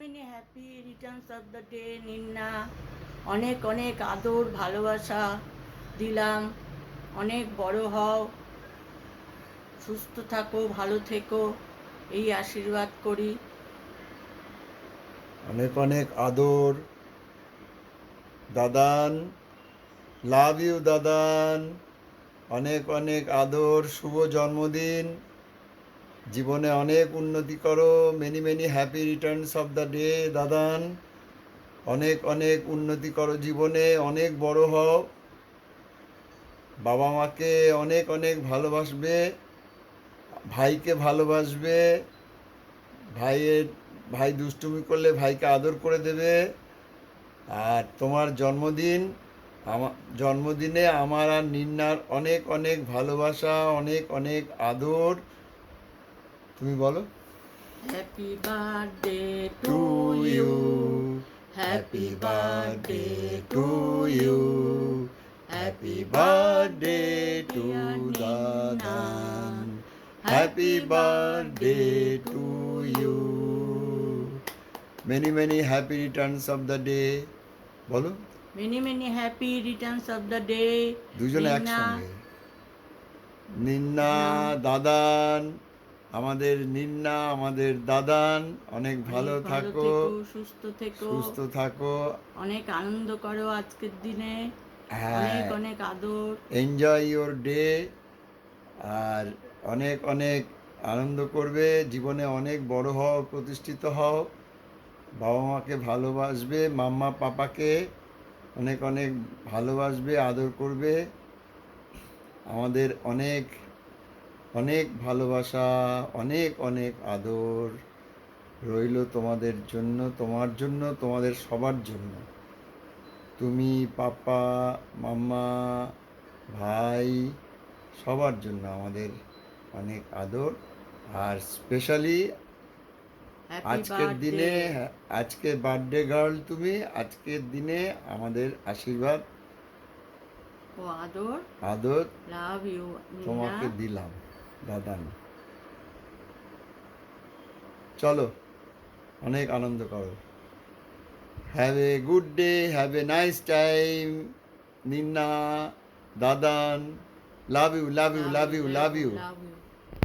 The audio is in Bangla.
Many happy returns of the day Ninna. অনেক অনেক আদর ভালোবাসা দিলাম। অনেক বড় হও, সুস্থ থাকো, ভালো থেকো, এই আশীর্বাদ করি। অনেক অনেক আদর দাদান। Love you Dadan. অনেক অনেক আদর, শুভ জন্মদিন। জীবনে অনেক উন্নতি করো। Many many happy returns of the day দাদান। অনেক অনেক উন্নতি করো জীবনে, অনেক বড় হও। বাবা মাকে অনেক অনেক ভালোবাসবে, ভাইকে ভালোবাসবে। ভাইয়ের ভাই দুষ্টুমি করলে ভাইকে আদর করে দেবে। আর তোমার জন্মদিন, জন্মদিনে আমার আর নিন্নার অনেক অনেক ভালোবাসা, অনেক অনেক আদর। তুমি বলো। Happy birthday to to you, you, happy happy birthday birthday to to you, you, happy happy birthday birthday to dear Ninna, দাদান, happy happy birthday birthday to to you. You. Many many happy returns of the day. বলো many many happy returns of the day দুজনে নিন্না। একসঙ্গে। নিন্না, নাম দাদান, আমাদের নিন্না, আমাদের দাদান, অনেক অনেক ভালো ভালো থাকো, থেকো, সুস্থ থেকো, সুস্থ থাকো। অনেক আনন্দ করো আজকের দিনে। অনেক হ্যাঁ, অনেক আদর। Enjoy your day. আর অনেক অনেক আনন্দ করবে, জীবনে অনেক বড় হও, প্রতিষ্ঠিত হও। বাবা মাকে ভালোবাসবে, মাম্মা পাপাকে অনেক অনেক ভালোবাসবে, আদর করবে। আমাদের অনেক অনেক ভালোবাসা, অনেক অনেক আদর রইল তোমাদের জন্য, তোমার জন্য, তোমাদের সবার জন্য। তুমি, পাপা, মাম্মা, ভাই, সবার জন্য আমাদের অনেক আদর। আর স্পেশালি হ্যাপি আজকের বার্থডে দিনে, আজকে বার্থডে গার্ল তুমি, আজকের দিনে আমাদের আশীর্বাদ, ও আদর। আদর লাভ ইউ নিন্না। তোমাকে দিলাম দাদান। চলো, অনেক আনন্দ করো। Have a good day, have a nice time. Ninna, দাদান, love you, love you, love love you, you, love love you, you. Love you.